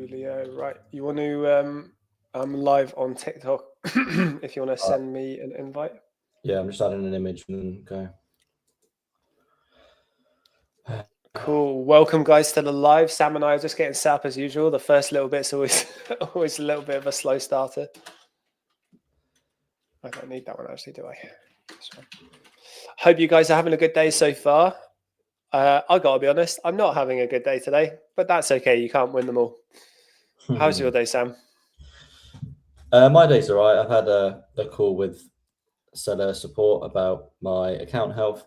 Julio. Right. You want to, I'm live on TikTok if you want to send me an invite. Yeah, I'm just adding an image and go. Cool. Welcome, guys, to the live. Sam and I are just getting set up as usual. The first little bit's always always a little bit of a slow starter. I don't need that one, actually, do I? Hope you guys are having a good day so far. I got to be honest, I'm not having a good day today, but that's okay. You can't win them all. How's your day, Sam? My day's all right. I've had a call with seller support about my account health.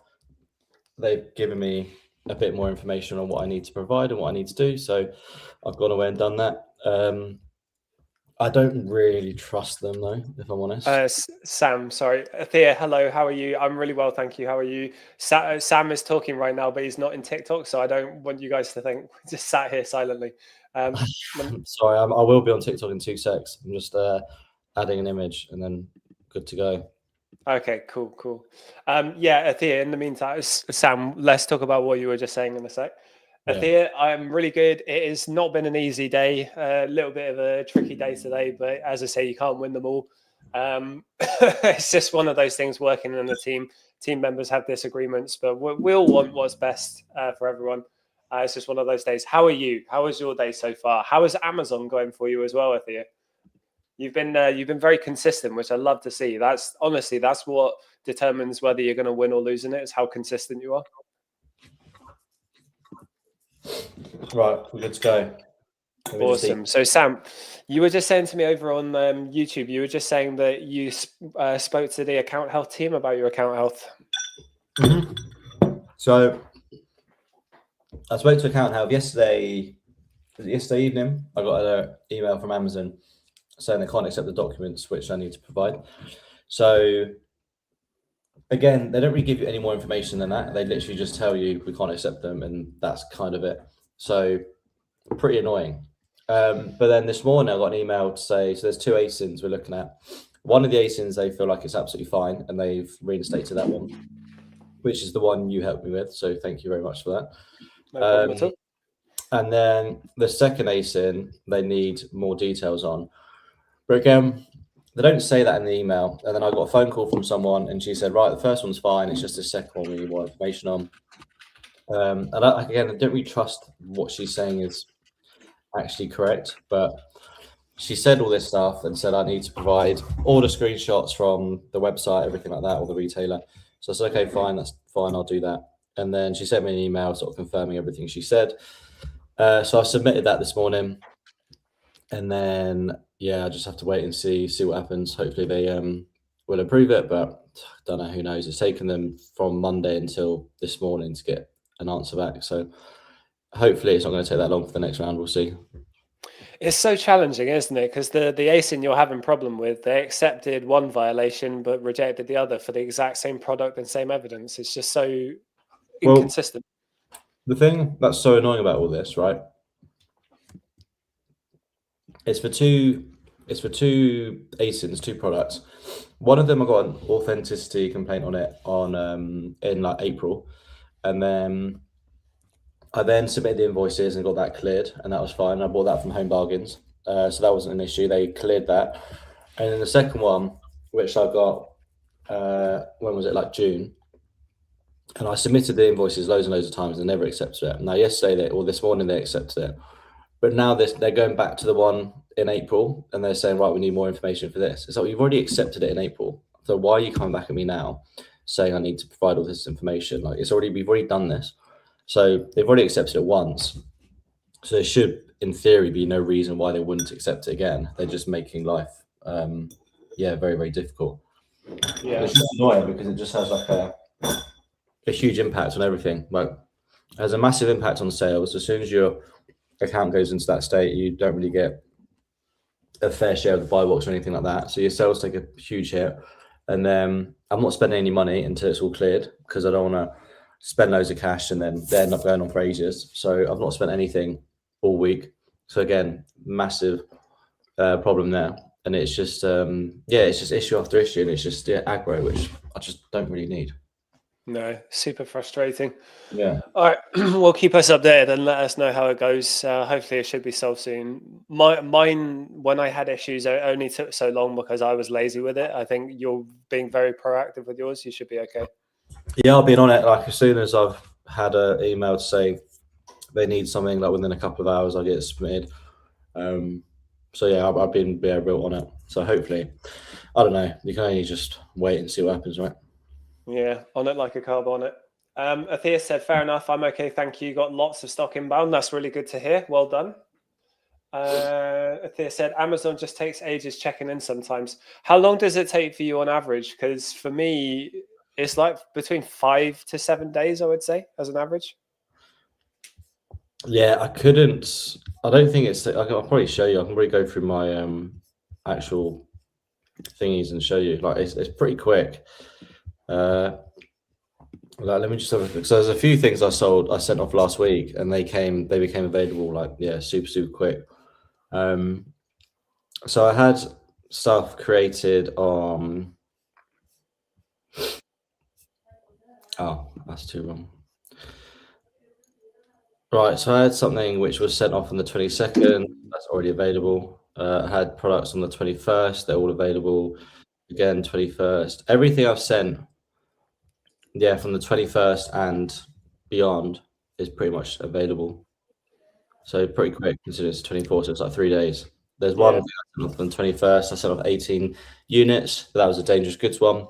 They've given me a bit more information on what I need to provide and what I need to do. So I've gone away and done that. I don't really trust them, though, if I'm honest. Sam, sorry. Thea, hello. How are you? I'm really well, thank you. How are you? Sam is talking right now, but he's not in TikTok, so I don't want you guys to think we just sat here silently. Sorry, I will be on TikTok in 2 secs. I'm just adding an image and then good to go. Okay, cool. Yeah, Thea, in the meantime, Sam, let's talk about what you were just saying in a sec. Thea, I'm really good. It has not been an easy day, a little bit of a tricky day today, but as I say, you can't win them all. It's just one of those things working in a team. Team members have disagreements, but we all want what's best for everyone. It's just one of those days. How are you? How was your day so far? How is Amazon going for you as well, Thea? You've been very consistent, which I love to see. That's what determines whether you're going to win or lose in it, is how consistent you are. Right, we're good to go. Awesome. So Sam, you were just saying to me over on YouTube, you were just saying that you spoke to the account health team about your account health. Mm-hmm. So I spoke to account health yesterday evening. I got an email from Amazon saying they can't accept the documents which I need to provide. So again, they don't really give you any more information than that. They literally just tell you we can't accept them, and that's kind of it. So pretty annoying. But then this morning I got an email to say, so there's 2 ASINs we're looking at. One of the ASINs, they feel like it's absolutely fine, and they've reinstated that one, which is the one you helped me with. So thank you very much for that. No problem at all. And then the second ASIN, they need more details on. But again, they don't say that in the email. And then I got a phone call from someone, and she said, right, the first one's fine. It's just the second one we need more information on. And I don't really trust what she's saying is actually correct. But she said all this stuff and said I need to provide all the screenshots from the website, everything like that, or the retailer. So I said, okay, fine, that's fine, I'll do that. And then she sent me an email sort of confirming everything she said. So I submitted that this morning. And then, yeah, I just have to wait and see what happens. Hopefully they will approve it, but I don't know, who knows. It's taken them from Monday until this morning to get an answer back. So hopefully it's not going to take that long for the next round. We'll see. It's so challenging, isn't it? Because the ASIN you're having problem with, they accepted one violation but rejected the other for the exact same product and same evidence. It's just so inconsistent. The thing that's so annoying about all this, right? It's for two ASINs, 2 products. One of them I got an authenticity complaint on it in like April, and then I then submitted the invoices and got that cleared, and that was fine. I bought that from Home Bargains, so that wasn't an issue. They cleared that. And then the second one, which I got, when was it? Like June. And I submitted the invoices loads and loads of times and never accepted it. Now this morning they accepted it, but now they're going back to the one in April and they're saying, right, we need more information for this. It's like, you've already accepted it in April, so why are you coming back at me now saying I need to provide all this information? Like, we've already done this. So they've already accepted it once. So there should, in theory, be no reason why they wouldn't accept it again. They're just making life, very, very difficult. Yeah, it's just annoying because it just has like a huge impact on everything. Like, it has a massive impact on sales. As soon as your account goes into that state, you don't really get a fair share of the buy box or anything like that. So your sales take a huge hit. And then I'm not spending any money until it's all cleared because I don't want to spend loads of cash and then they're not going on for ages. So I've not spent anything all week. So again, massive problem there. And it's just, it's just issue after issue, and it's just aggro, which I just don't really need. No, super frustrating. Yeah. All right, well, keep us updated and let us know how it goes. Hopefully, it should be solved soon. Mine, when I had issues, it only took so long because I was lazy with it. I think you're being very proactive with yours. You should be okay. Yeah, I've been on it. Like as soon as I've had an email to say they need something, like within a couple of hours, I get it submitted. So yeah, I've been real on it. So hopefully, I don't know. You can only just wait and see what happens, right? Yeah, on it like a carb on it. Athea said, fair enough. I'm okay. Thank you. Got lots of stock inbound. That's really good to hear. Well done. Athea said, Amazon just takes ages checking in sometimes. How long does it take for you on average? Because for me, it's like between 5 to 7 days, I would say, as an average. Yeah, I couldn't. I don't think it's. I'll probably show you. I can probably go through my actual thingies and show you. Like it's pretty quick. Like, let me just have a look. So there's a few things I sent off last week, and they became available like super quick. So I had stuff created on. Oh, that's too wrong. Right, so I had something which was sent off on the 22nd. That's already available. I had products on the 21st. They're all available. Again, 21st. Everything I've sent, from the 21st and beyond is pretty much available. So pretty quick considering it's 24, so it's like 3 days. There's one thing I sent off on the 21st. I sent off 18 units. That was a dangerous goods one.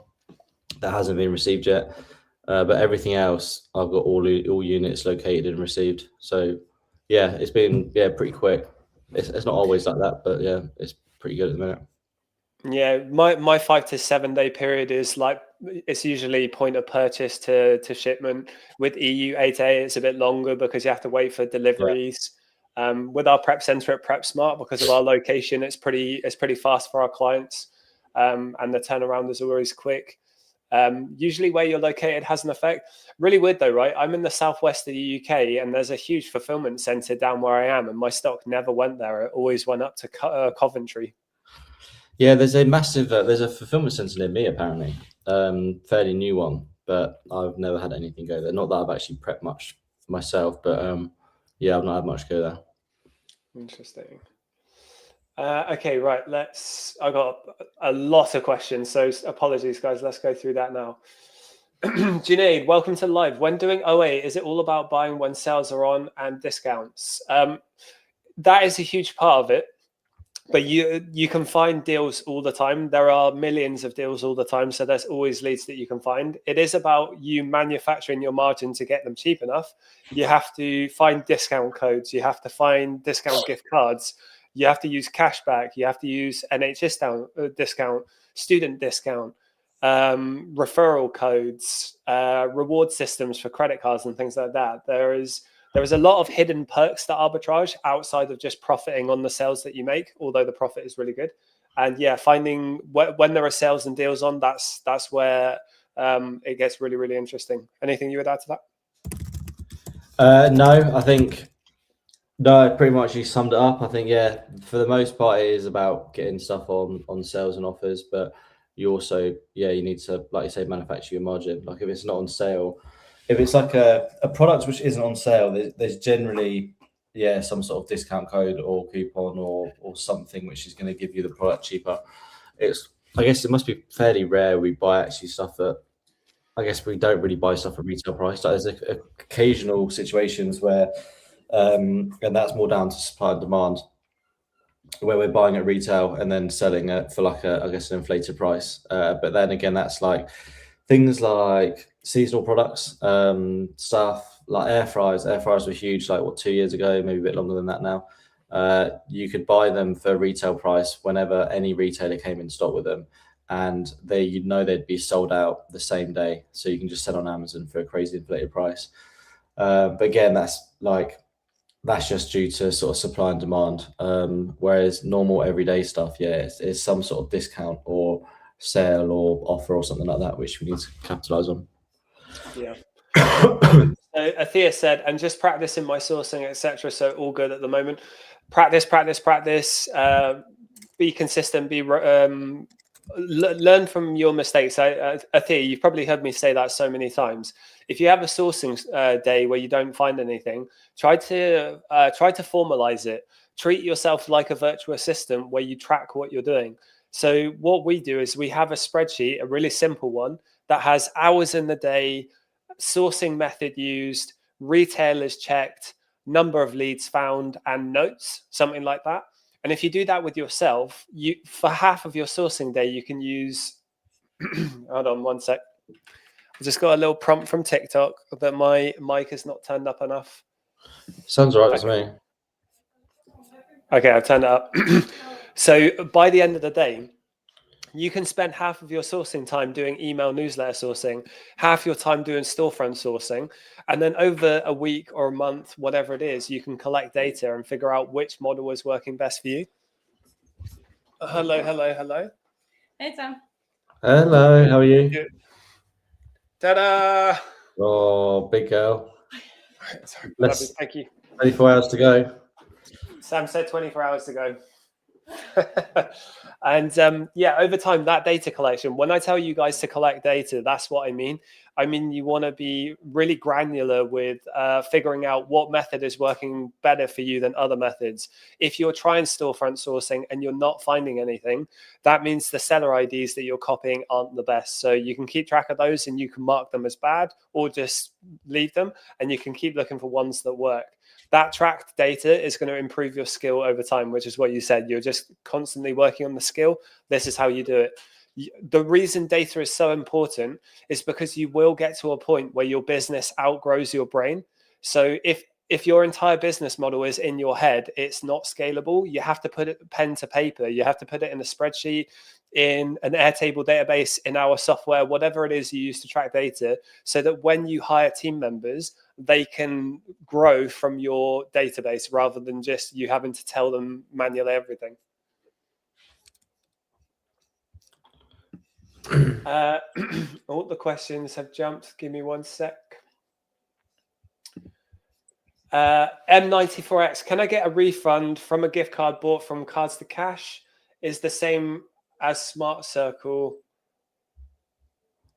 That hasn't been received yet. But everything else, I've got all units located and received. So yeah, it's been pretty quick. It's not always like that, but yeah, it's pretty good at the minute. Yeah, my 5 to 7 day period is like it's usually point of purchase to shipment. With EU 8A, it's a bit longer because you have to wait for deliveries. With our prep center at PrepSmart, because of our location, it's pretty fast for our clients, and the turnaround is always quick. Usually where you're located has an effect. Really weird though, right? I'm in the southwest of the UK and there's a huge fulfillment center down where I am, and my stock never went there. It always went up to Coventry. Yeah, there's a massive there's a fulfillment center near me apparently, fairly new one, but I've never had anything go there. Not that I've actually prepped much myself, but yeah, I've not had much go there. Interesting. Okay, right. I got a lot of questions, so apologies, guys. Let's go through that now. Junaid, welcome to live. When doing OA, is it all about buying when sales are on and discounts? That is a huge part of it, but you can find deals all the time. There are millions of deals all the time, so there's always leads that you can find. It is about you manufacturing your margin to get them cheap enough. You have to find discount codes. You have to find discount gift cards. You have to use cashback. You have to use NHS discount, student discount, referral codes, reward systems for credit cards and things like that. There is a lot of hidden perks to arbitrage outside of just profiting on the sales that you make, although the profit is really good. And yeah, finding when there are sales and deals on, that's where it gets really, really interesting. Anything you would add to that? No, I think no, pretty much you summed it up. I think for the most part it is about getting stuff on sales and offers, but you also you need to, like you say, manufacture your margin. Like if it's not on sale, if it's like a product which isn't on sale, there's generally some sort of discount code or coupon or something which is going to give you the product cheaper. I guess it must be fairly rare we buy actually stuff at. I guess we don't really buy stuff at retail price. Like there's occasional situations where, and that's more down to supply and demand, where we're buying at retail and then selling it for like an inflated price. But then again, that's like things like seasonal products, stuff like air fryers. Air fryers were huge, like 2 years ago, maybe a bit longer than that now. You could buy them for retail price whenever any retailer came in stock with them, and they'd be sold out the same day. So you can just sell on Amazon for a crazy inflated price. But again, that's just due to sort of supply and demand. Whereas normal everyday stuff, it's some sort of discount or sale or offer or something like that, which we need to capitalize on. Yeah. So Athea said, and just practicing my sourcing, etc. So all good at the moment. Practice. Be consistent. learn from your mistakes. Athea, you've probably heard me say that so many times. If you have a sourcing day where you don't find anything, try to formalize it. Treat yourself like a virtual assistant where you track what you're doing. So what we do is we have a spreadsheet, a really simple one that has hours in the day, sourcing method used, retailers checked, number of leads found, and notes, something like that. And if you do that with yourself, you for half of your sourcing day, you can use. Hold on one sec. I just got a little prompt from TikTok that my mic is not turned up enough. Sounds right to me. Okay, I've turned it up. So by the end of the day, you can spend half of your sourcing time doing email newsletter sourcing, half your time doing storefront sourcing, and then over a week or a month, whatever it is, you can collect data and figure out which model is working best for you. Hello. Hey, Sam. Hello, how are you? Ta-da! Oh, big girl. Lovely, thank you. 24 hours to go. Sam said 24 hours to go. And over time, that data collection, when I tell you guys to collect data, that's what I mean. I mean, you want to be really granular with figuring out what method is working better for you than other methods. If you're trying storefront sourcing and you're not finding anything, that means the seller IDs that you're copying aren't the best. So you can keep track of those and you can mark them as bad or just leave them, and you can keep looking for ones that work. That tracked data is going to improve your skill over time, which is what you said. You're just constantly working on the skill. This is how you do it. The reason data is so important is because you will get to a point where your business outgrows your brain. So if your entire business model is in your head, it's not scalable. You have to put it pen to paper. You have to put it in a spreadsheet, in an Airtable database, in our software, whatever it is you use to track data, so that when you hire team members, they can grow from your database rather than just you having to tell them manually everything. All the questions have jumped. Give me one sec. M94X, can I get a refund from a gift card bought from Cards to Cash? Is the same as Smart Circle.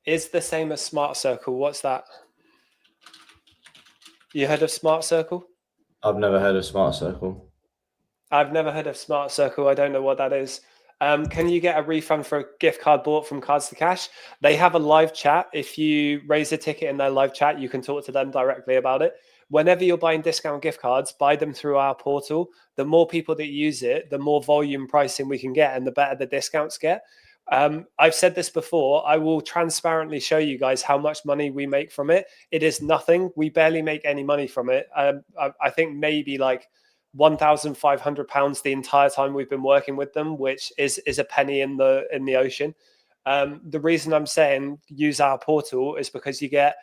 Is the same as Smart Circle. What's that? You heard of Smart Circle? I've never heard of Smart Circle. I've never heard of Smart Circle. I don't know what that is. Can you get a refund for a gift card bought from Cards to Cash? They have a live chat. If you raise a ticket in their live chat, you can talk to them directly about it. Whenever you're buying discount gift cards, buy them through our portal. The more people that use it, the more volume pricing we can get and the better the discounts get. I've said this before. I will transparently show you guys how much money we make from it. It is nothing. We barely make any money from it. I think maybe like £1,500 the entire time we've been working with them, which is a penny in the ocean. The reason I'm saying use our portal is because you get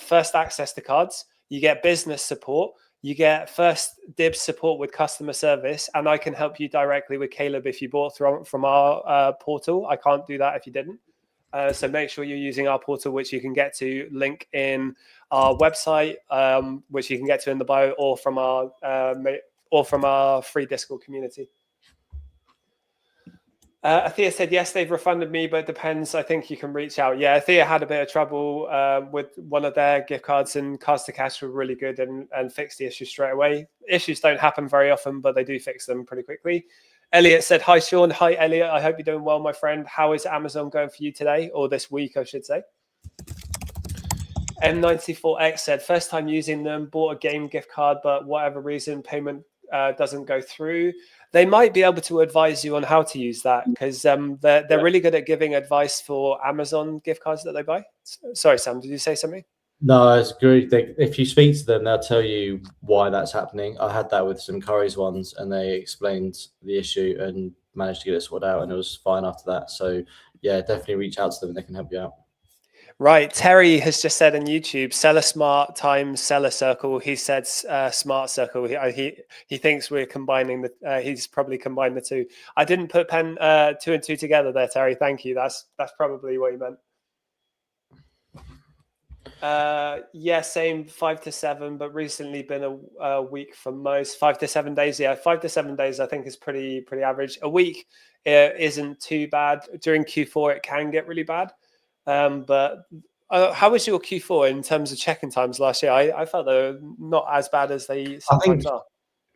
first access to cards, you get business support, you get first dibs support with customer service, and I can help you directly with Caleb if you bought from our portal. I can't do that if you didn't. So make sure you're using our portal, which you can get to, link in our website, which you can get to in the bio, or from our free Discord community. Athea said, yes, they've refunded me, but it depends. I think you can reach out. Yeah, Athea had a bit of trouble with one of their gift cards, and Cards to Cash were really good and fixed the issue straight away. Issues don't happen very often, but they do fix them pretty quickly. Elliot said, hi, Sean. Hi, Elliot. I hope you're doing well, my friend. How is Amazon going for you today, or this week, I should say? M94X said, first time using them, bought a game gift card, but whatever reason, payment doesn't go through. They might be able to advise you on how to use that, because they're really good at giving advice for Amazon gift cards that they buy. Sorry, Sam, did you say something? No, it's great. If you speak to them, they'll tell you why that's happening. I had that with some Curry's ones, and they explained the issue and managed to get it sorted out, and it was fine after that. So yeah, definitely reach out to them and they can help you out. Right. Terry has just said on YouTube, Seller Smart times Seller Circle. He said Smart Circle. He thinks we're combining he's probably combined the two. I didn't put two and two together there, Terry. Thank you. That's probably what you meant. Yeah, same 5 to 7, but recently been a week for most. 5 to 7 days. Yeah, 5 to 7 days I think is pretty average. A week isn't too bad. During Q4 it can get really bad. But how was your Q4 in terms of check-in times last year? I felt they were not as bad as they sometimes are.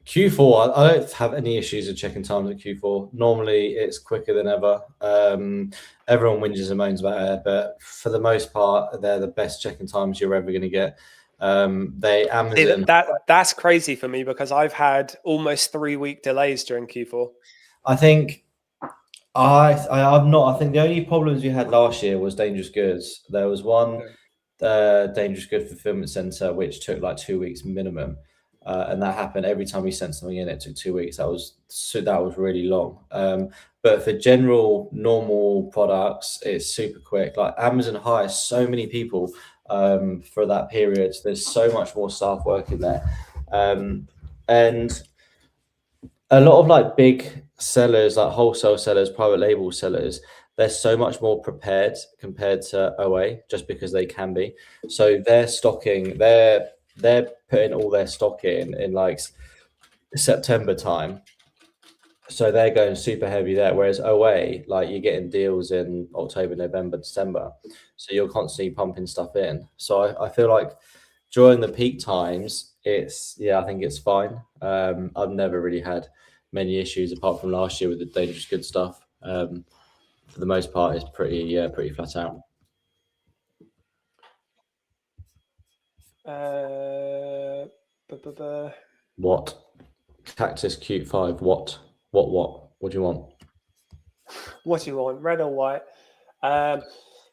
Q4, I don't have any issues with checking times at Q4. Normally, it's quicker than ever. Everyone whinges and moans about it, but for the most part, they're the best checking times you're ever going to get. Amazon. That's crazy for me because I've had almost 3-week delays during Q4. I think I'm not. I think the only problems we had last year was dangerous goods. There was one dangerous good fulfillment center which took like 2 weeks minimum. And that happened every time we sent something in. It took 2 weeks. That was really long. But for general normal products, it's super quick. Like Amazon hires so many people for that period. There's so much more staff working there, and a lot of like big sellers, like wholesale sellers, private label sellers, they're so much more prepared compared to OA, just because they can be. So they're stocking. They're putting all their stock in like September time. So they're going super heavy there. Whereas OA, like you're getting deals in October, November, December. So you're constantly pumping stuff in. So I feel like during the peak times, I think it's fine. I've never really had many issues apart from last year with the dangerous good stuff. For the most part, it's pretty flat out. What? Cactus Cute 5. What? What do you want? What do you want? Red or white?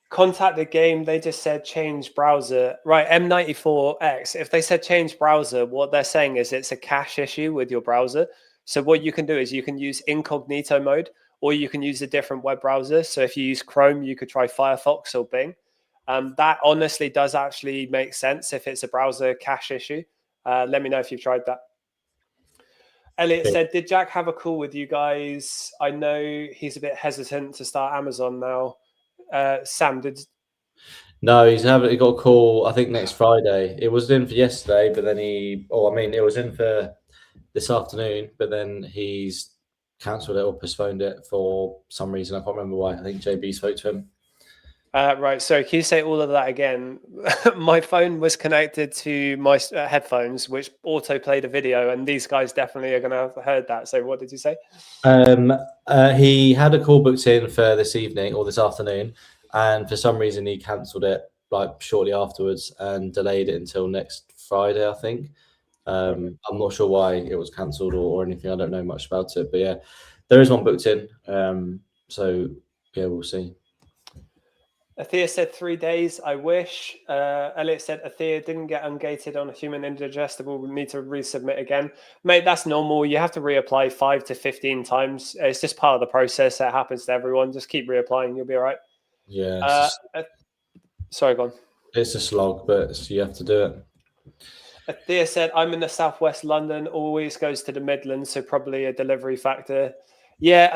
Contact the game. They just said change browser. Right, M94X. If they said change browser, what they're saying is it's a cache issue with your browser. So what you can do is you can use incognito mode, or you can use a different web browser. So if you use Chrome, you could try Firefox or Bing. That honestly does actually make sense if it's a browser cache issue. Let me know if you've tried that. Elliot said, did Jack have a call with you guys? I know he's a bit hesitant to start Amazon now. Sam, did... No, he got a call, I think, next Friday. It was in for yesterday, but then it was in for this afternoon, but then he's cancelled it or postponed it for some reason. I can't remember why. I think JB spoke to him. Right. So can you say all of that again? My phone was connected to my headphones, which auto played a video, and these guys definitely are going to have heard that. So what did you say? He had a call booked in for this evening or this afternoon, and for some reason he cancelled it like shortly afterwards and delayed it until next Friday, I think. I'm not sure why it was cancelled or anything. I don't know much about it, but yeah, there is one booked in. So yeah, we'll see. Athea said 3 days. I wish. Elliot said Athea didn't get ungated on a human indigestible. We need to resubmit again. Mate, that's normal. You have to reapply 5 to 15 times. It's just part of the process. That happens to everyone. Just keep reapplying. You'll be all right. Yeah. Sorry, go on. It's a slog, but you have to do it. Athea said, I'm in the southwest London. Always goes to the Midlands, so probably a delivery factor. Yeah,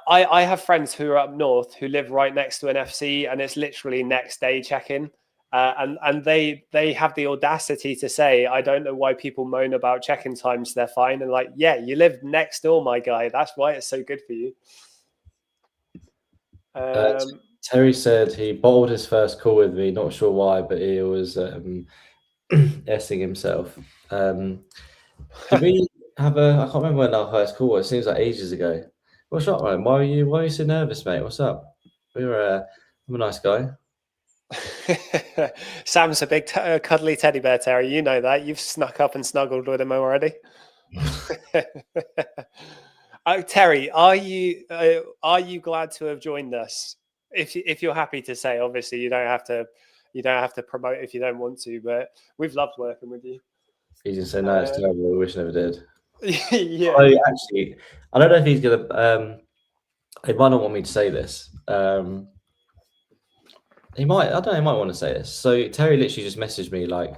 I have friends who are up north who live right next to an FC, and it's literally next day check-in. And they have the audacity to say, I don't know why people moan about check-in times. They're fine. And like, yeah, you live next door, my guy. That's why it's so good for you. Terry said he bottled his first call with me. Not sure why, but he was essing himself. Did we have I can't remember when our first call was. It seems like ages ago. What's up, Ryan? Why are you so nervous, mate? What's up? I'm a nice guy. Sam's a big cuddly teddy bear, Terry. You know that. You've snuck up and snuggled with him already. Terry, are you glad to have joined us? If you're happy to say, obviously you don't have to promote if you don't want to, but we've loved working with you. He's just saying, no, it's terrible. I wish I never did. Yeah. I don't know if he's gonna. He might not want me to say this. He might. I don't know. He might want to say this. So Terry literally just messaged me like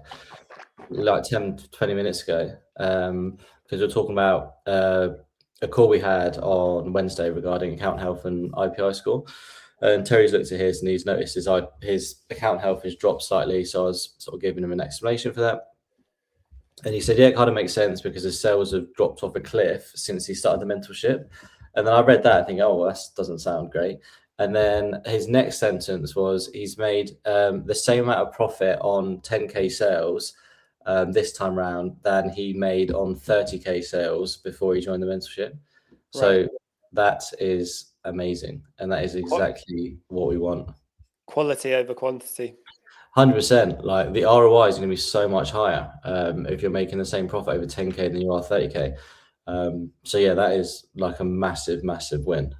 10, 20 minutes ago because we're talking about a call we had on Wednesday regarding account health and IPI score. And Terry's looked at his and he's noticed his account health has dropped slightly. So I was sort of giving him an explanation for that. And he said, yeah, it kind of makes sense because his sales have dropped off a cliff since he started the mentorship. And then I read that and think, oh, well, that doesn't sound great. And then his next sentence was he's made the same amount of profit on 10K sales this time round than he made on 30K sales before he joined the mentorship. So that is amazing. And that is exactly what we want. Quality over quantity. 100%. Like the ROI is going to be so much higher if you're making the same profit over 10K than you are 30K. So yeah, that is like a massive win.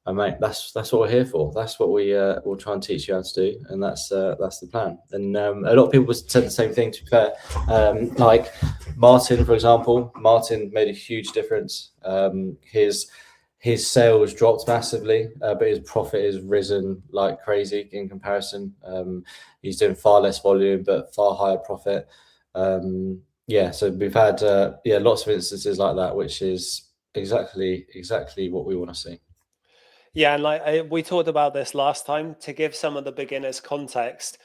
And mate, that's what we're here for. That's what we'll try and teach you how to do, and that's the plan. And a lot of people said the same thing. To be fair, like Martin, for example, Martin made a huge difference. His sales dropped massively, but his profit has risen like crazy in comparison. He's doing far less volume, but far higher profit. Yeah, so we've had lots of instances like that, which is exactly what we want to see. Yeah, and like we talked about this last time, to give some of the beginners context,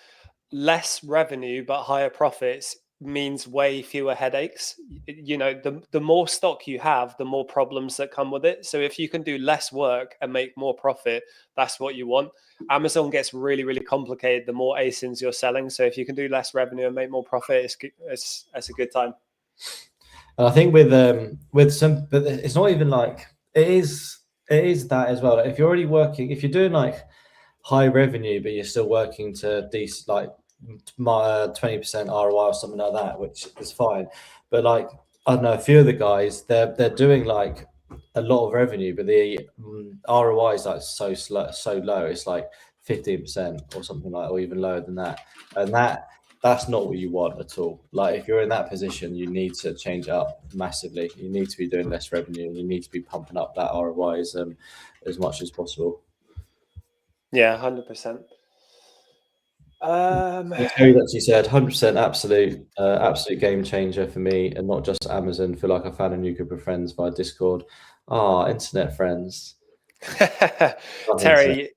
less revenue but higher profits means way fewer headaches. You know, the more stock you have, the more problems that come with it. So if you can do less work and make more profit, that's what you want. Amazon gets really complicated the more ASINs you're selling. So if you can do less revenue and make more profit, it's a good time. And I think with some, but it's not even like it is that as well. If you're already working, if you're doing like high revenue, but you're still working to decent like 20% ROI or something like that, which is fine. But like, I don't know, a few of the guys, they're doing like a lot of revenue, but the ROI is like so low. It's like 15% or something like, or even lower than that. And that's not what you want at all. Like if you're in that position, you need to change it up massively. You need to be doing less revenue and you need to be pumping up that ROI as much as possible. Yeah, 100%. Terry actually said 100% absolute game changer for me, and not just Amazon. Feel like I found a new group of friends via Discord. Internet friends. Terry,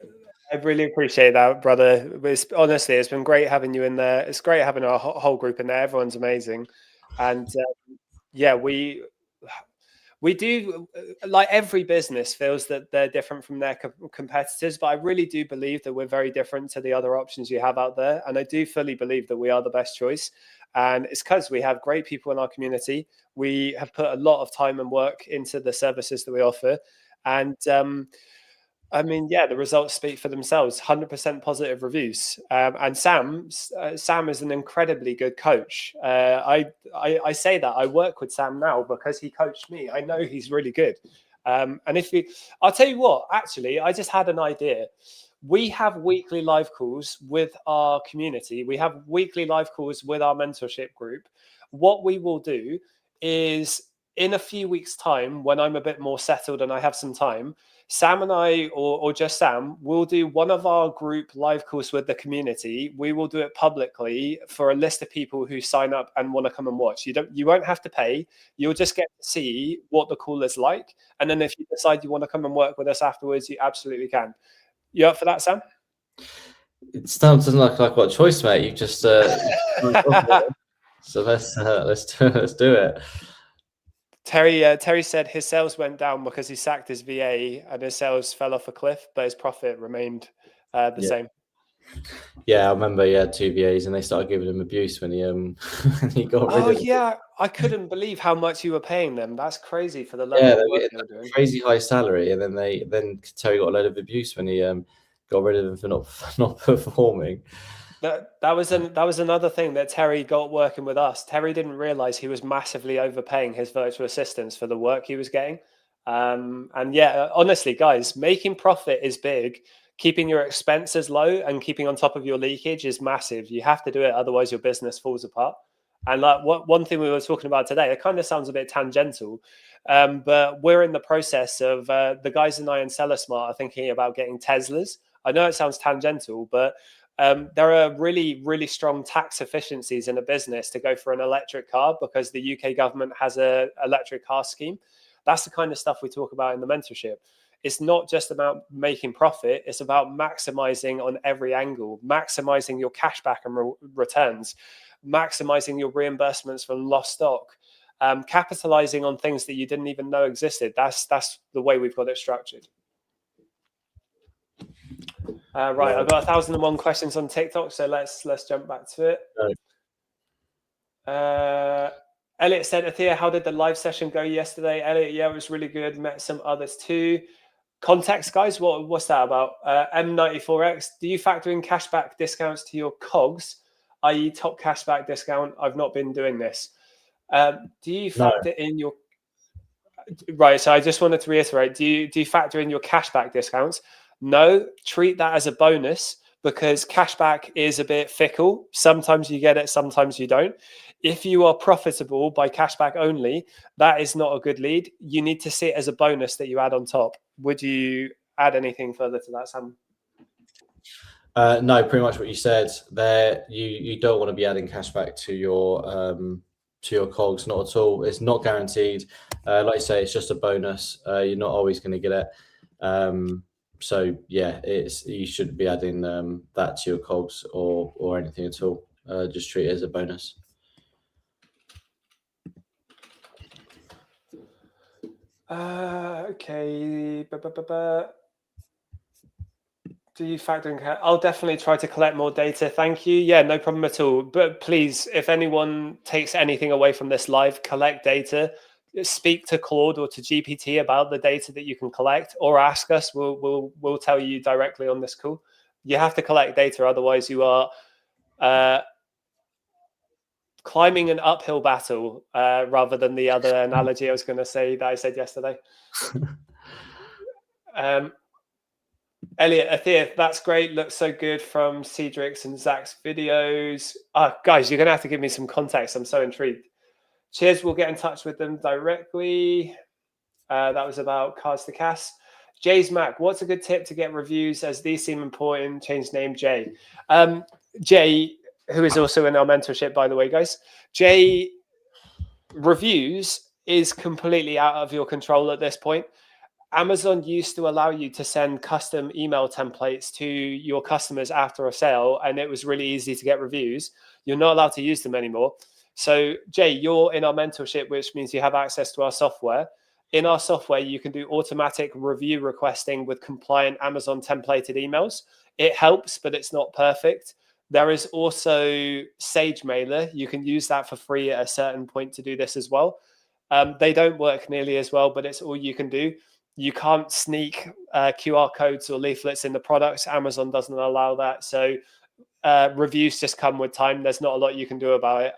I really appreciate that, brother. Honestly, it's been great having you in there. It's great having our whole group in there. Everyone's amazing, and yeah, we do, like every business feels that they're different from their competitors, but I really do believe that we're very different to the other options you have out there. And I do fully believe that we are the best choice. And it's because we have great people in our community. We have put a lot of time and work into the services that we offer. And I mean, yeah, the results speak for themselves. 100% positive reviews, and Sam is an incredibly good coach. I say that I work with Sam now because he coached me. I know he's really good. And I'll tell you what. Actually, I just had an idea. We have weekly live calls with our community. We have weekly live calls with our mentorship group. What we will do is, in a few weeks' time, when I'm a bit more settled and I have some time, Sam and I, or just Sam, will do one of our group live calls with the community. We will do it publicly for a list of people who sign up and want to come and watch. You won't have to pay. You'll just get to see what the call is like. And then if you decide you want to come and work with us afterwards, you absolutely can. You up for that, Sam? It doesn't look like I've got a choice, mate. You just so let's do it. Terry said his sales went down because he sacked his VA and his sales fell off a cliff, but his profit remained the same. Yeah, I remember he had 2 VAs and they started giving him abuse when he got rid of them. Oh yeah, I couldn't believe how much you were paying them. That's crazy for the level of work they were doing. Crazy high salary, and then Terry got a load of abuse when he got rid of them for not performing. That was another thing that Terry got working with us. Terry didn't realize he was massively overpaying his virtual assistants for the work he was getting. And yeah, honestly, guys, making profit is big. Keeping your expenses low and keeping on top of your leakage is massive. You have to do it, otherwise your business falls apart. And like one thing we were talking about today, it kind of sounds a bit tangential, but we're in the process of the guys and I in Seller Smart are thinking about getting Teslas. I know it sounds tangential, but there are really strong tax efficiencies in a business to go for an electric car because the UK government has an electric car scheme. That's the kind of stuff we talk about in the mentorship. it's not just about making profit. It's about maximizing on every angle, maximizing your cashback and returns, maximizing your reimbursements from lost stock, capitalizing on things that you didn't even know existed. That's the way we've got it structured. Right, I've got 1,001 questions on TikTok, so let's jump back to it. Right. Elliot said, Athea, how did the live session go yesterday? Elliot, yeah, it was really good. Met some others too. Context, guys, what's that about? M94X, do you factor in cashback discounts to your COGS, i.e. top cashback discount? I've not been doing this. Do you factor in your... Right, so I just wanted to reiterate, do you factor in your cashback discounts? No, treat that as a bonus, because cashback is a bit fickle. Sometimes you get it, sometimes you don't. If you are profitable by cashback only, that is not a good lead. You need to see it as a bonus that you add on top. Would you add anything further to that, Sam? No, pretty much what you said there. You don't want to be adding cashback to your COGS, not at all. It's not guaranteed. Like you say, it's just a bonus. You're not always going to get it. So yeah, you shouldn't be adding that to your COGS or anything at all. Just treat it as a bonus. Okay. Do you factor in? I'll definitely try to collect more data. Thank you. Yeah, no problem at all. But please, if anyone takes anything away from this live, collect data. Speak to Claude or to GPT about the data that you can collect, or ask us. We'll tell you directly on this call. You have to collect data, otherwise you are climbing an uphill battle, rather than the other analogy I was going to say that I said yesterday. Elliot, Athea, that's great. Looks so good from Cedric's and Zach's videos. Guys, you're going to have to give me some context. I'm so intrigued. Cheers. We'll get in touch with them directly. That was about Cards to Cash. Jay's Mac, what's a good tip to get reviews, as these seem important? Change name, Jay. Jay, who is also in our mentorship, by the way, guys. Jay, reviews is completely out of your control at this point. Amazon used to allow you to send custom email templates to your customers after a sale, and it was really easy to get reviews. You're not allowed to use them anymore. So, Jay, you're in our mentorship, which means you have access to our software. In our software, you can do automatic review requesting with compliant Amazon templated emails. It helps, but it's not perfect. There is also Sage Mailer. You can use that for free at a certain point to do this as well. They don't work nearly as well, but it's all you can do. You can't sneak QR codes or leaflets in the products. Amazon doesn't allow that. So reviews just come with time. There's not a lot you can do about it.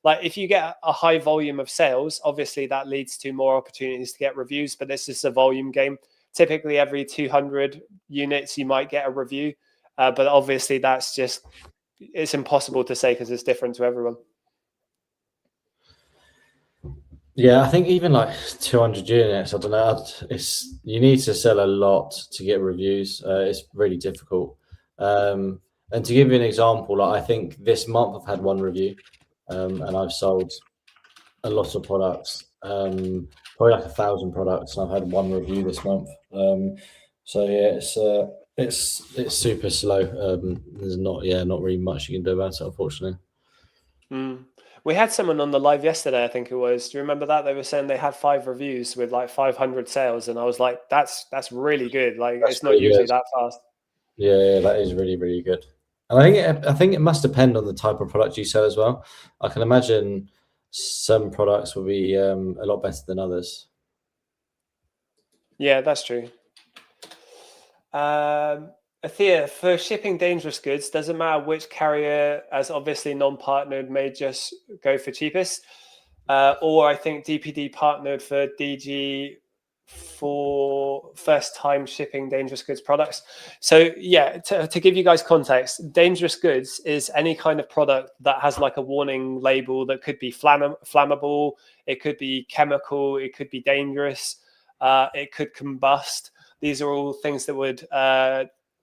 Like if you get a high volume of sales, obviously that leads to more opportunities to get reviews, but this is a volume game. Typically every 200 units, you might get a review. But obviously that's just, it's impossible to say because it's different to everyone. Yeah, I think even like 200 units, I don't know. You need to sell a lot to get reviews. It's really difficult. And to give you an example, like I think this month I've had one review, and I've sold a lot of products, probably like 1,000 products, and I've had one review this month. So yeah, it's super slow. There's not really much you can do about it, unfortunately. We had someone on the live yesterday, I think it was. Do you remember that? They were saying they had 5 reviews with like 500 sales, and I was like, that's really good. Like it's not usually that fast. Yeah, that is really, really good. And I think it must depend on the type of product you sell as well. I can imagine some products will be a lot better than others. Yeah, that's true. Athea, for shipping dangerous goods, doesn't matter which carrier, as obviously non-partnered may just go for cheapest. Or I think DPD partnered for DG for first time shipping dangerous goods products. So yeah, to give you guys context, dangerous goods is any kind of product that has like a warning label that could be flammable, it could be chemical, it could be dangerous, it could combust. These are all things that would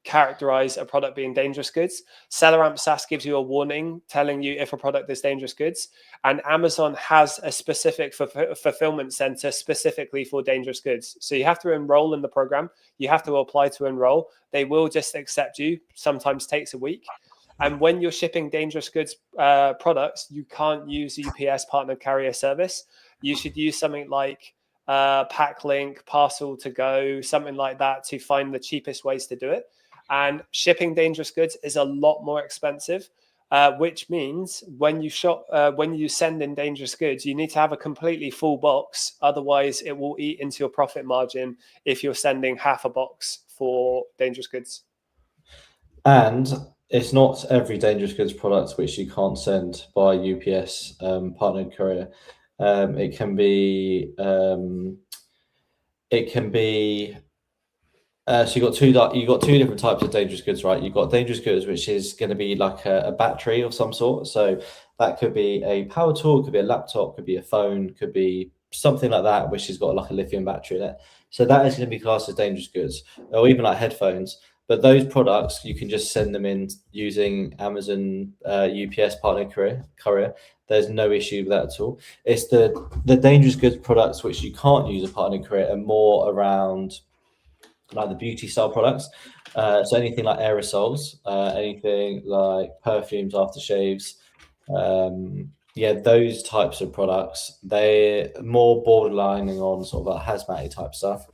characterize a product being dangerous goods. SellerAmp SaaS gives you a warning telling you if a product is dangerous goods, and Amazon has a specific fulfillment center specifically for dangerous goods. So you have to enroll in the program. You have to apply to enroll. They will just accept you. Sometimes takes a week. And when you're shipping dangerous goods products, you can't use UPS partner carrier service. You should use something like Packlink, Parcel to Go, something like that to find the cheapest ways to do it. And shipping dangerous goods is a lot more expensive, which means when you send in dangerous goods, you need to have a completely full box. Otherwise, it will eat into your profit margin if you're sending half a box for dangerous goods. And it's not every dangerous goods product which you can't send by UPS partnered courier. It can be. So you got two different types of dangerous goods, right? You've got dangerous goods, which is going to be like a battery of some sort. So that could be a power tool, could be a laptop, could be a phone, could be something like that, which has got like a lithium battery in it. So that is going to be classed as dangerous goods, or even like headphones. But those products, you can just send them in using Amazon UPS partner courier. There's no issue with that at all. It's the dangerous goods products which you can't use a partner courier are more around like the beauty style products. So anything like aerosols, anything like perfumes, aftershaves, those types of products, they're more borderlining on sort of like hazmat type stuff.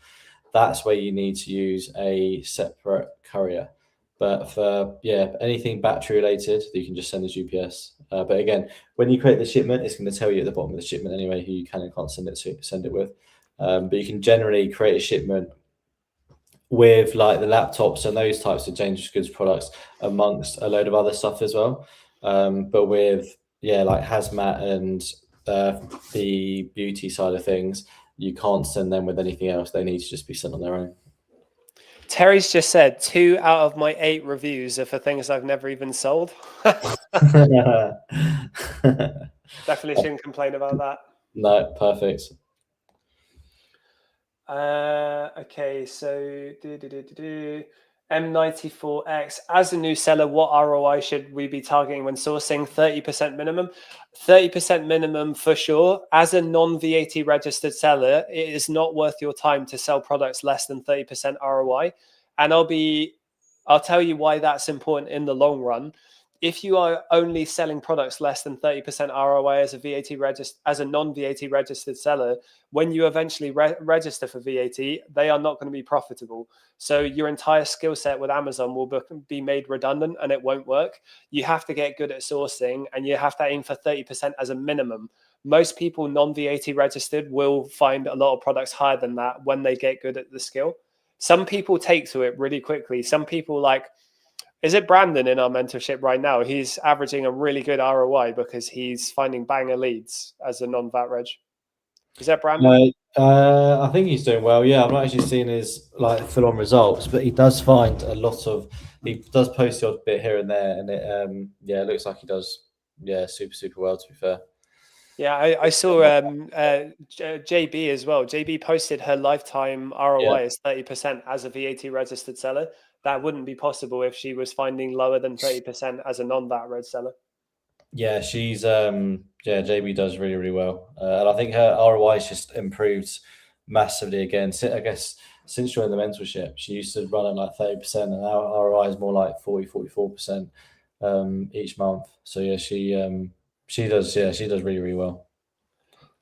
That's where you need to use a separate courier. But for anything battery related, you can just send as UPS. But again, when you create the shipment, it's going to tell you at the bottom of the shipment anyway who you can and can't send it with. But you can generally create a shipment with like the laptops and those types of dangerous goods products amongst a load of other stuff as well. But with like hazmat and the beauty side of things, you can't send them with anything else. They need to just be sent on their own. Terry's just said 2 out of my 8 reviews are for things I've never even sold. Definitely shouldn't complain about that. No, perfect. Okay, so M94X. As a new seller, what ROI should we be targeting when sourcing? 30% minimum. 30% minimum for sure. As a non-VAT registered seller, it is not worth your time to sell products less than 30% ROI. And I'll tell you why that's important in the long run. If you are only selling products less than 30% ROI as a non-VAT registered seller, when you eventually register for VAT, they are not going to be profitable. So your entire skill set with Amazon will be made redundant and it won't work. You have to get good at sourcing and you have to aim for 30% as a minimum. Most people non-VAT registered will find a lot of products higher than that when they get good at the skill. Some people take to it really quickly. Some people is it Brandon in our mentorship right now? He's averaging a really good ROI because he's finding banger leads as a non-VAT reg. Is that Brandon? I think he's doing well. Yeah, I'm not actually seeing his full-on results, but he does find he does post the odd bit here and there, and it looks like he does super well, to be fair. Yeah, I saw JB as well. JB posted her lifetime ROI as 30% as a VAT registered seller. That wouldn't be possible if she was finding lower than 30% as a non-VAT reg seller. Yeah, she's JB does really, really well. And I think her ROI has just improved massively again. I guess since joining the mentorship, she used to run at like 30%, and now ROI is more like 44% each month. So yeah, she does really, really well.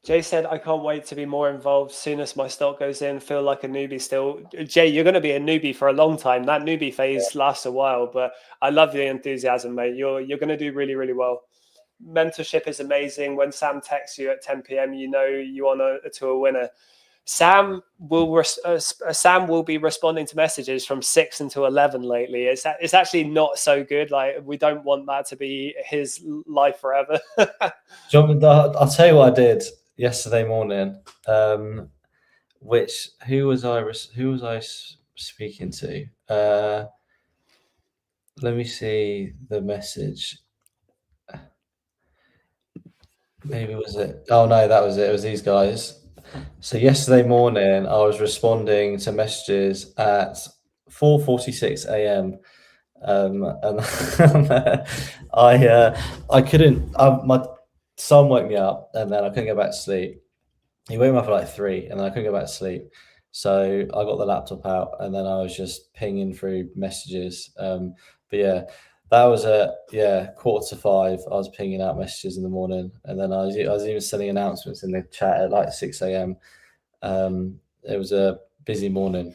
Jay said, I can't wait to be more involved. Soon as my stock goes in, feel like a newbie still. Jay, you're going to be a newbie for a long time. That newbie phase lasts a while, but I love the enthusiasm, mate. You're going to do really, really well. Mentorship is amazing. When Sam texts you at 10 p.m., you know you're on to a winner. Sam will be responding to messages from 6 until 11 lately. It's actually not so good. Like, we don't want that to be his life forever. I'll tell you what I did yesterday morning. Who was I speaking to? Let me see the message. Maybe was it? Oh no, that was it. It was these guys. So yesterday morning, I was responding to messages at 4:46 a.m. And I couldn't. My son woke me up, and then I couldn't go back to sleep. He woke me up at like 3, and then I couldn't go back to sleep. So I got the laptop out, and then I was just pinging through messages. But yeah, that was at 4:45. I was pinging out messages in the morning, and then I was even sending announcements in the chat at like 6 a.m. It was a busy morning.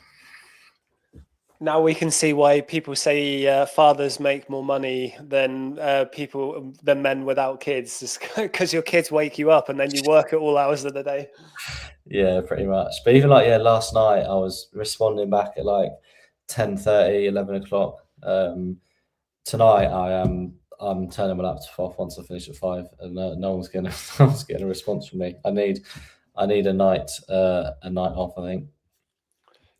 Now we can see why people say fathers make more money than men without kids. It's because your kids wake you up and then you work at all hours of the day. Yeah, pretty much. But even like last night I was responding back at like 10:30, 11 o'clock. Tonight I'm turning my laptop off once I finish at 5, and no one's getting a response from me. I need a night off, I think.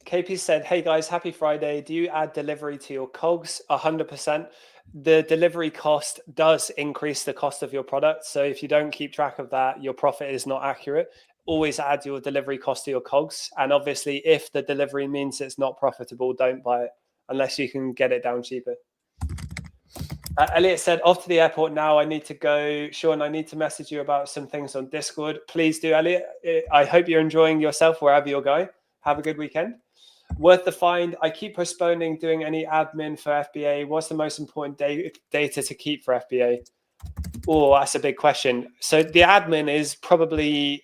KP said, "Hey guys, happy Friday. Do you add delivery to your COGS?" 100%. The delivery cost does increase the cost of your product. So if you don't keep track of that, your profit is not accurate. Always add your delivery cost to your COGS. And obviously, if the delivery means it's not profitable, don't buy it unless you can get it down cheaper. Elliot said, "Off to the airport now. I need to go. Sean, I need to message you about some things on Discord." Please do, Elliot. I hope you're enjoying yourself wherever you're going. Have a good weekend. Worth the find. I keep postponing doing any admin for FBA. What's the most important data to keep for FBA? Oh, that's a big question. So the admin is probably,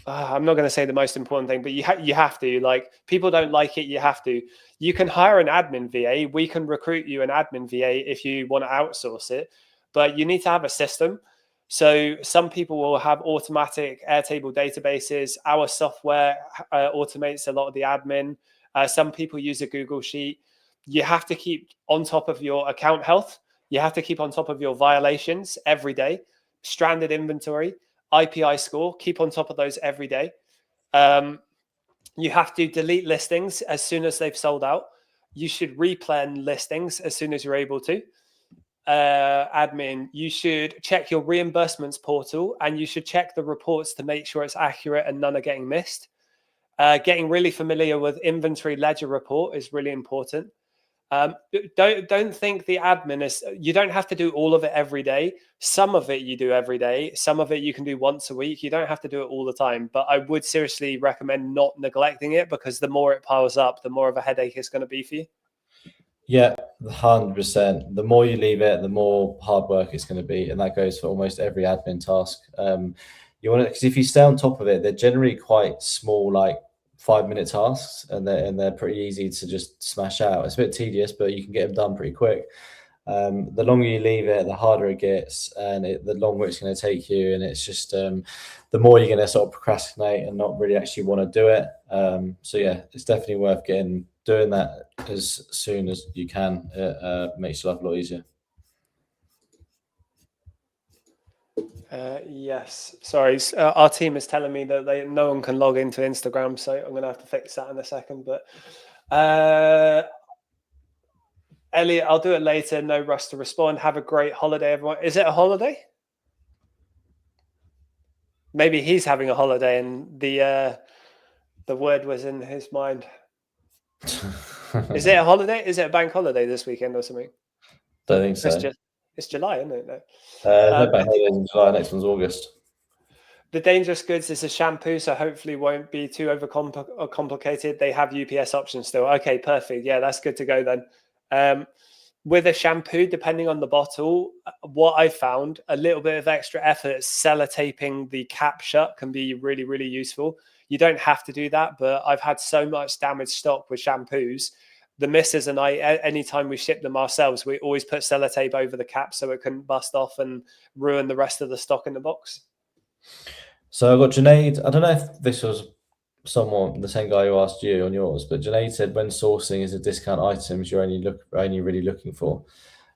I'm not going to say the most important thing, but you have to. Like, people don't like it. You have to. You can hire an admin VA. We can recruit you an admin VA if you want to outsource it, but you need to have a system. So some people will have automatic Airtable databases. Our software automates a lot of the admin. Some people use a Google Sheet. You have to keep on top of your account health. You have to keep on top of your violations every day. Stranded inventory, IPI score, keep on top of those every day. You have to delete listings as soon as they've sold out. You should replan listings as soon as you're able to. Admin, you should check your reimbursements portal, and you should check the reports to make sure it's accurate and none are getting missed. Getting really familiar with inventory ledger report is really important. Don't think the admin is, you don't have to do all of it every day. Some of it you do every day. Some of it you can do once a week. You don't have to do it all the time, but I would seriously recommend not neglecting it, because the more it piles up, the more of a headache it's going to be for you. Yeah, 100%. The more you leave it, the more hard work it's going to be. And that goes for almost every admin task. You want to, because if you stay on top of it, they're generally quite small, like 5-minute tasks, and they're pretty easy to just smash out. It's a bit tedious, but you can get them done pretty quick. The longer you leave it, the harder it gets, and the longer it's going to take you. And it's just the more you're going to sort of procrastinate and not really actually want to do it. So yeah, it's definitely worth doing that as soon as you can. It makes your life a lot easier. Yes, sorry. Our team is telling me that no one can log into Instagram, so I'm going to have to fix that in a second. But Elliot, I'll do it later. No rush to respond. Have a great holiday, everyone. Is it a holiday? Maybe he's having a holiday, and the word was in his mind. Is it a holiday? Is it a bank holiday this weekend or something? Don't think so. It's July, isn't it? No. No bank holidays in July. Next one's August. The Dangerous Goods is a shampoo, so hopefully won't be too complicated. They have UPS options still. Okay, perfect. Yeah, that's good to go then. With a shampoo, depending on the bottle, what I found, a little bit of extra effort sellotaping the cap shut can be really, really useful. You don't have to do that, but I've had so much damaged stock with shampoos. The missus and I, anytime we ship them ourselves, we always put sellotape over the cap so it couldn't bust off and ruin the rest of the stock in the box. So I've got Junaid. I don't know if this was someone, the same guy who asked you on yours, but Junaid said when sourcing is a discount items you're only really looking for.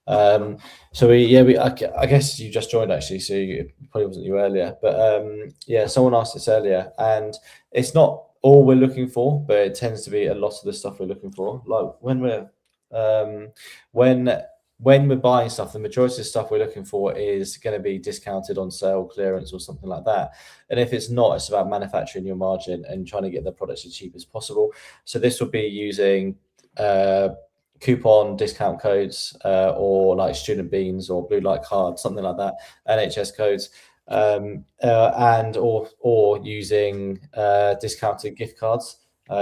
I guess you just joined actually, so it probably wasn't you earlier. But someone asked this earlier, and it's not all we're looking for, but it tends to be a lot of the stuff we're looking for. Like when we're buying stuff, the majority of the stuff we're looking for is going to be discounted on sale, clearance, or something like that. And if it's not, it's about manufacturing your margin and trying to get the products as cheap as possible. So this will be using coupon discount codes, or like student beans or blue light card, something like that, NHS codes, and or using discounted gift cards,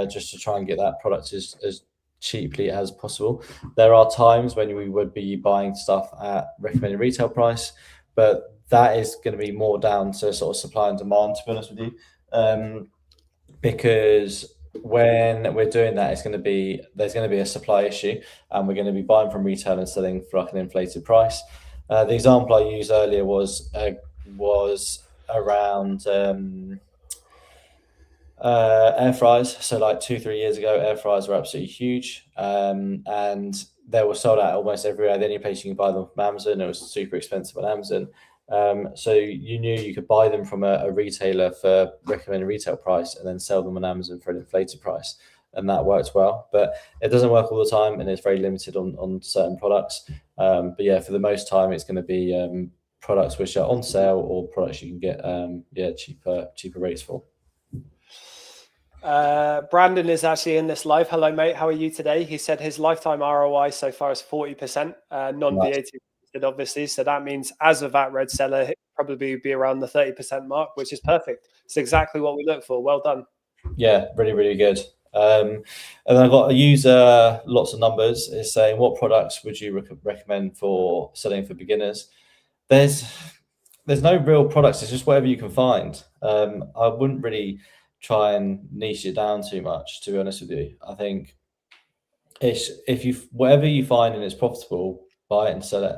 just to try and get that product as cheaply as possible. There are times when we would be buying stuff at recommended retail price, but that is going to be more down to sort of supply and demand, to be honest with you, because when we're doing that, there's going to be a supply issue, and we're going to be buying from retail and selling for like an inflated price. The example I used earlier was around air fryers. So like 2-3 years ago, air fryers were absolutely huge, and they were sold out almost everywhere. The only place you can buy them from Amazon. It was super expensive on Amazon. So you knew you could buy them from a retailer for recommended retail price and then sell them on Amazon for an inflated price, and that works well. But it doesn't work all the time, and it's very limited on certain products. But yeah, for the most time, it's going to be products which are on sale or products you can get cheaper rates for. Brandon is actually in this live. Hello, mate. How are you today? He said his lifetime ROI so far is 40%, non-VAT. Obviously, so that means as a VAT red seller, it probably be around the 30% mark, which is perfect. It's exactly what we look for. Well done. Yeah, really, really good. And then I've got a user, lots of numbers, is saying, what products would you recommend for selling for beginners? There's no real products. It's just whatever you can find. I wouldn't really try and niche it down too much, to be honest with you. I think whatever you find and it's profitable, buy it and sell it.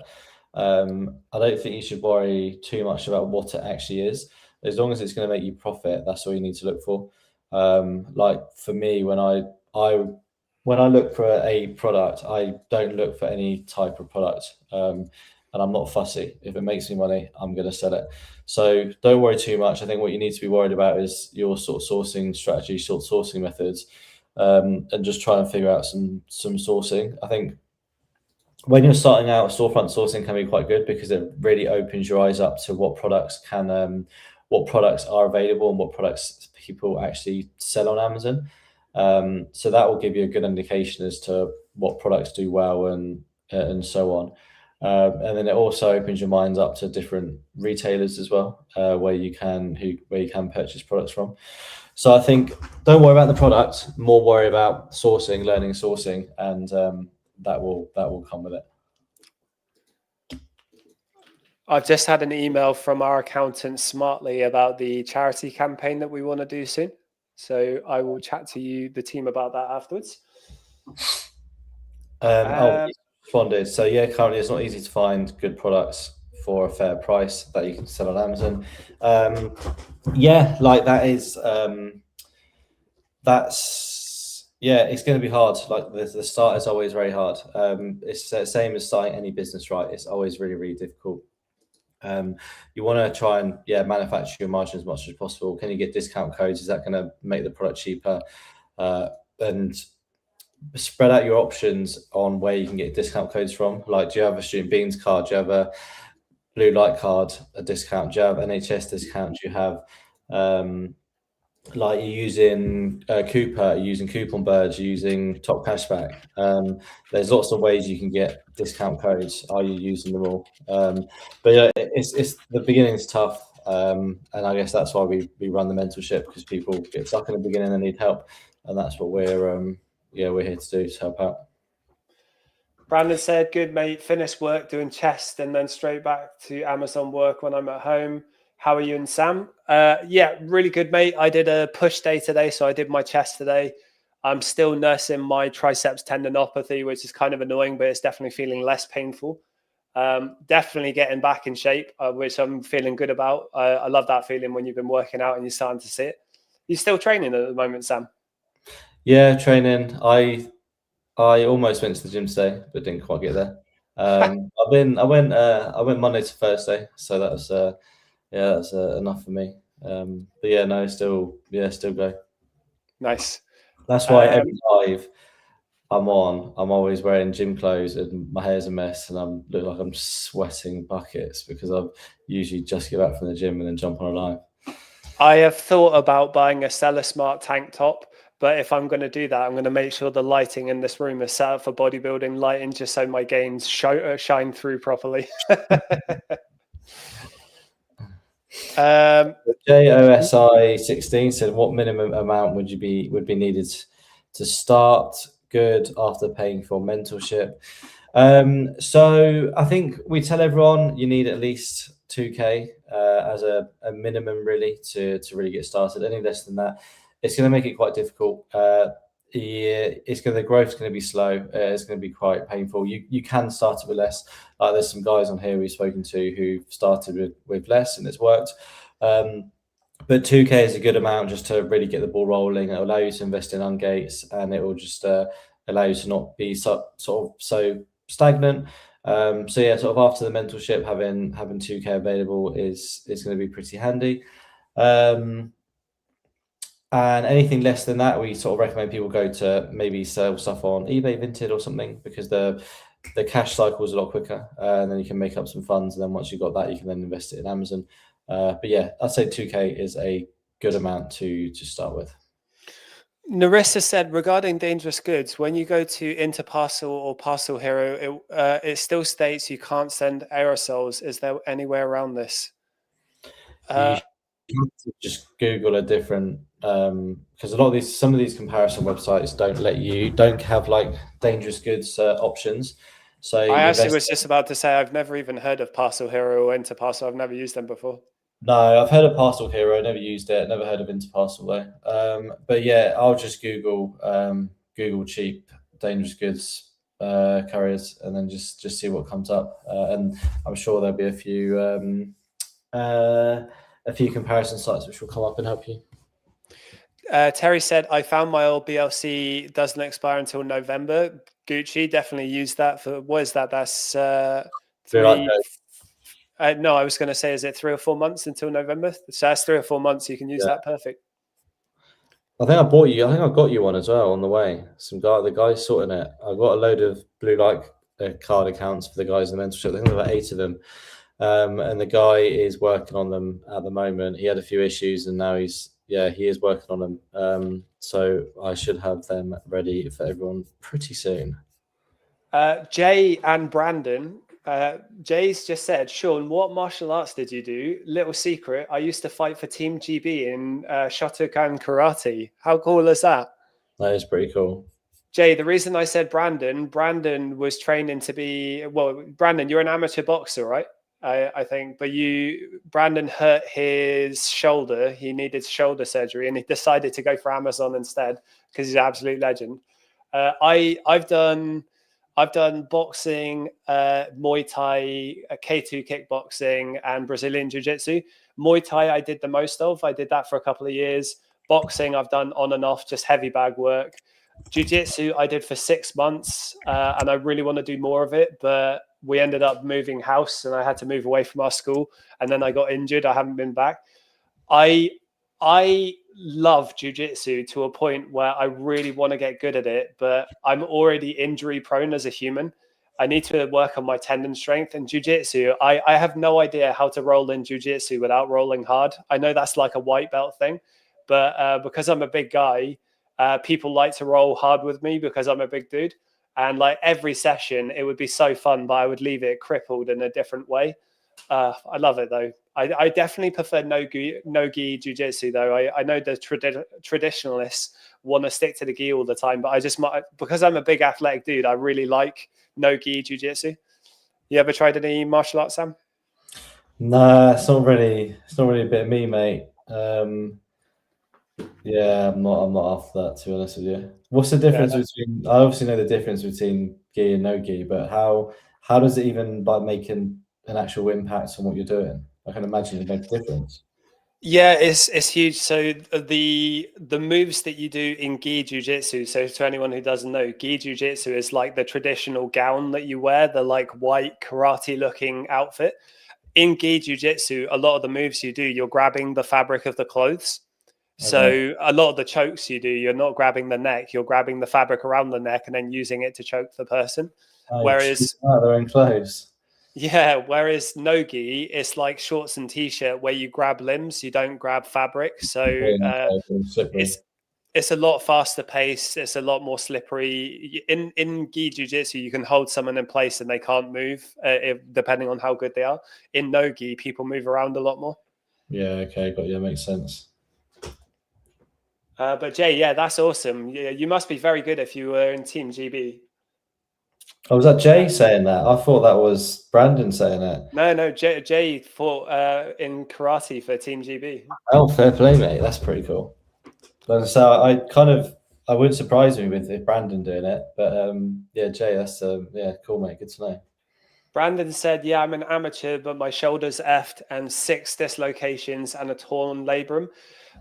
I don't think you should worry too much about what it actually is. As long as it's going to make you profit, that's all you need to look for. Like for me, when I look for a product, I don't look for any type of product, and I'm not fussy. If it makes me money, I'm going to sell it. So don't worry too much. I think what you need to be worried about is your sort of sourcing strategy, sort of sourcing methods, and just try and figure out some sourcing. I think when you're starting out, storefront sourcing can be quite good because it really opens your eyes up to what products are available and what products people actually sell on Amazon. So that will give you a good indication as to what products do well and so on. And then it also opens your minds up to different retailers as well, where you can purchase products from. So I think don't worry about the product, more worry about sourcing, learning sourcing, and that will come with it. I've just had an email from our accountant Smartly about the charity campaign that we want to do soon. So I will chat to the team about that afterwards. Responded. So yeah, currently it's not easy to find good products for a fair price that you can sell on Amazon. Like that is it's going to be hard. Like the start is always very hard. It's the same as starting any business, right? It's always really, really difficult. You want to try and manufacture your margin as much as possible. Can you get discount codes? Is that going to make the product cheaper? And spread out your options on where you can get discount codes from. Like, do you have a student beans card? Do you have a blue light card, a discount? Do you have NHS discount? Do you have like you're using Cooper, you're using Coupon Birds, you're using Top Cashback. There's lots of ways you can get discount codes. Are you using them all? But yeah, it's the beginning's tough, and I guess that's why we run the mentorship, because people get stuck in the beginning and need help, and that's what we're here to do, to help out. Brandon said, good mate, finished work doing chest and then straight back to Amazon work when I'm at home. How are you and Sam? Really good, mate. I did a push day today, so I did my chest today. I'm still nursing my triceps tendinopathy, which is kind of annoying, but it's definitely feeling less painful. Definitely getting back in shape, which I'm feeling good about. I love that feeling when you've been working out and you're starting to see it. You're still training at the moment, Sam? Yeah, training. I almost went to the gym today, but didn't quite get there. I went Monday to Thursday, so that was that's enough for me. Still go. Nice. That's why every live I'm always wearing gym clothes and my hair's a mess and I look like I'm sweating buckets, because I've usually just get back from the gym and then jump on a live. I have thought about buying a Seller Smart tank top, But if I'm going to do that, I'm going to make sure the lighting in this room is set up for bodybuilding lighting, just so my gains shine through properly. JOSI16 said, what minimum amount would be needed to start good after paying for mentorship? So I think we tell everyone you need at least 2K as a minimum, really, to really get started. Any less than that, it's going to make it quite difficult. The growth's going to be slow. It's going to be quite painful. You can start it with less. There's some guys on here we've spoken to who started with less, and it's worked. But 2K is a good amount just to really get the ball rolling. It'll allow you to invest in ungates, and it will just allow you to not be so stagnant. So yeah, sort of after the mentorship, having 2K available is going to be pretty handy. And anything less than that, we sort of recommend people go to maybe sell stuff on eBay Vinted or something, because the cash cycle is a lot quicker, and then you can make up some funds, and then once you've got that, you can then invest it in Amazon. But yeah, I'd say 2K is a good amount to start with. Narissa said, regarding dangerous goods, when you go to Interparcel or Parcel Hero, it still states you can't send aerosols. Is there anywhere around this? You have to just Google a different, because some of these comparison websites don't have like dangerous goods options. So I actually was just about to say, I've never even heard of Parcel Hero or Interparcel. I've never used them before. No, I've heard of Parcel Hero, never used it, never heard of Interparcel though. But yeah, I'll just Google cheap dangerous goods couriers, and then just see what comes up. And I'm sure there'll be a few comparison sites which will come up and help you. Terry said, I found my old BLC doesn't expire until November. Gucci, definitely use that for, what is that? That's 3. No, I was going to say, is it 3 or 4 months until November? So that's 3 or 4 months. You can use that. Perfect. I think I got you one as well on the way. The guy's sorting it. I got a load of blue light card accounts for the guys in the mentorship. I think there were 8 of them. And the guy is working on them at the moment. He had a few issues, and now he is working on them. So I should have them ready for everyone pretty soon. Jay and Brandon. Jay's just said, Sean, what martial arts did you do? Little secret, I used to fight for Team GB in Shotokan Karate. How cool is that? That is pretty cool. Jay, the reason I said Brandon was training to be, well, Brandon, you're an amateur boxer, right? I think, but Brandon hurt his shoulder. He needed shoulder surgery, and he decided to go for Amazon instead because he's an absolute legend. I've done boxing, Muay Thai, K2 kickboxing, and Brazilian Jiu-Jitsu. Muay Thai I did the most of. I did that for a couple of years. Boxing I've done on and off, just heavy bag work. Jiu-Jitsu I did for 6 months, and I really want to do more of it, but we ended up moving house, and I had to move away from our school, and then I got injured. I haven't been back. I love jiu-jitsu to a point where I really want to get good at it, but I'm already injury prone as a human. I need to work on my tendon strength. And jiu-jitsu, I have no idea how to roll in jiu-jitsu without rolling hard. I know that's like a white belt thing, but because I'm a big guy, people like to roll hard with me because I'm a big dude. And like every session, it would be so fun, but I would leave it crippled in a different way. I love it though. I definitely prefer no-gi jiu-jitsu though. I know the traditionalists want to stick to the gi all the time, but because I'm a big athletic dude, I really like no-gi jiu-jitsu. You ever tried any martial arts, Sam? Nah, it's not really a bit of me, mate. Yeah, I'm not after that, to be honest with you. What's the difference between? I obviously know the difference between gi and no gi, but how does it even make an actual impact on what you're doing? I can imagine it makes a difference. Yeah, it's huge. So the moves that you do in gi jiu-jitsu, so to anyone who doesn't know, gi jiu-jitsu is like the traditional gown that you wear, the like white karate looking outfit. In gi jiu-jitsu, a lot of the moves you do, you're grabbing the fabric of the clothes. So a lot of the chokes you do, you're not grabbing the neck, you're grabbing the fabric around the neck and then using it to choke the person. Whereas their own clothes. Yeah, whereas no-gi, it's like shorts and t-shirt where you grab limbs, you don't grab fabric. So it's a lot faster pace. It's a lot more slippery. In gi jiu-jitsu, you can hold someone in place and they can't move, depending on how good they are. In no gi, people move around a lot more. Yeah, okay, got you. Makes sense. But Jay, yeah, that's awesome. You must be very good if you were in Team GB. Oh, was that Jay saying that? I thought that was Brandon saying it. No, Jay fought in karate for Team GB. Oh, fair play, mate. That's pretty cool. So I wouldn't surprise me with Brandon doing it, but yeah, Jay, that's cool, mate. Good to know. Brandon said, "Yeah, I'm an amateur, but my shoulder's effed and 6 dislocations and a torn labrum.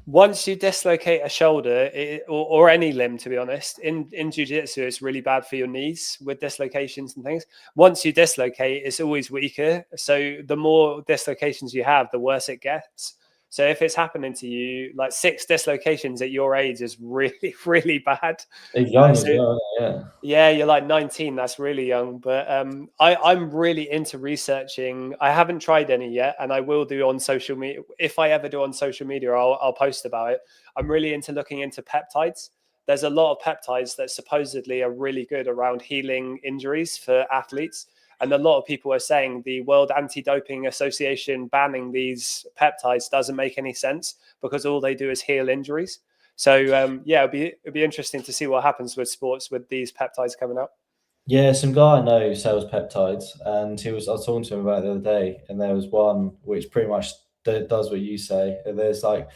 Once you dislocate a shoulder or any limb, to be honest, in jiu-jitsu, it's really bad for your knees with dislocations and things. Once you dislocate, it's always weaker. So the more dislocations you have, the worse it gets. So if it's happening to you, like 6 dislocations at your age is really, really bad. Young as well, yeah. Yeah, you're like 19. That's really young. But I'm really into researching. I haven't tried any yet, and I will do on social media. If I ever do on social media, I'll post about it. I'm really into looking into peptides. There's a lot of peptides that supposedly are really good around healing injuries for athletes. And a lot of people are saying the World Anti-Doping Association banning these peptides doesn't make any sense because all they do is heal injuries. So yeah, it'd be interesting to see what happens with sports with these peptides coming up. Yeah, some guy I know sells peptides, and I was talking to him about it the other day, and there was one which pretty much does what you say. There's like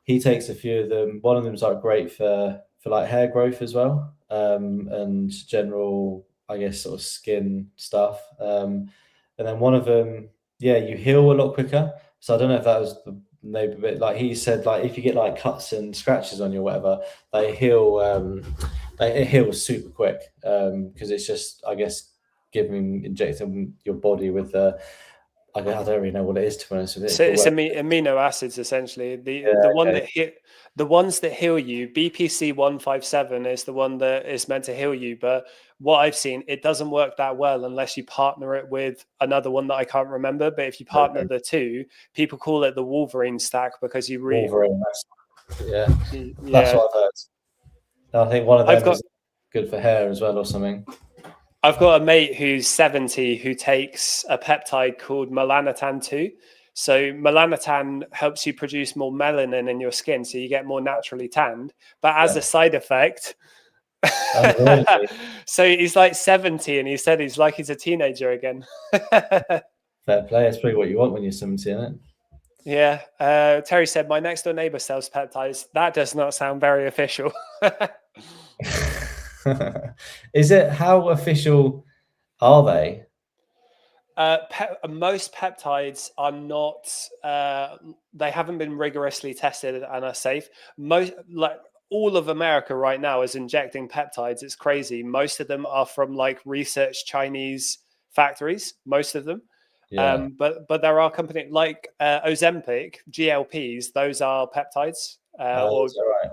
he takes a few of them. One of them's like great for like hair growth as well, and general, I guess, sort of skin stuff. And then one of them, yeah, you heal a lot quicker. So I don't know if that was maybe a bit like he said, like if you get like cuts and scratches on you or whatever, they heal. It heals super quick because it's just, I guess, injecting your body with I don't really know what it is, to be honest with it. So it's amino acids essentially. The ones that heal you, BPC 157 is the one that is meant to heal you. But what I've seen, it doesn't work that well unless you partner it with another one that I can't remember. But if you partner the two, people call it the Wolverine stack because you really Wolverine. That's what I've heard. I think one of them is good for hair as well or something. I've got a mate who's 70 who takes a peptide called melanotan 2. So melanotan helps you produce more melanin in your skin, so you get more naturally tanned. But as a side effect, so he's like 70 and he said he's like he's a teenager again. Fair play. That's probably what you want when you're 70, isn't it? Yeah. Terry said, my next door neighbor sells peptides. That does not sound very official. Is it? How official are they? Most peptides are not. They haven't been rigorously tested and are safe. All of America right now is injecting peptides. It's crazy. Most of them are from like research Chinese factories. Most of them. Yeah. But there are companies like Ozempic, GLPs. Those are peptides. Or right.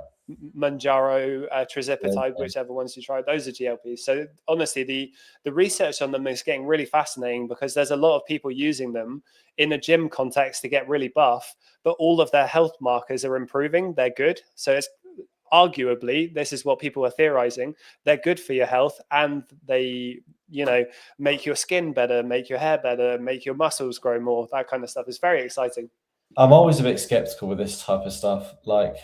Manjaro, Trizipatide, whichever ones you try, those are GLPs. So honestly, the research on them is getting really fascinating because there's a lot of people using them in a gym context to get really buff, but all of their health markers are improving. They're good. So it's arguably, this is what people are theorizing, they're good for your health and they, make your skin better, make your hair better, make your muscles grow more. That kind of stuff is very exciting. I'm always a bit skeptical with this type of stuff. Like,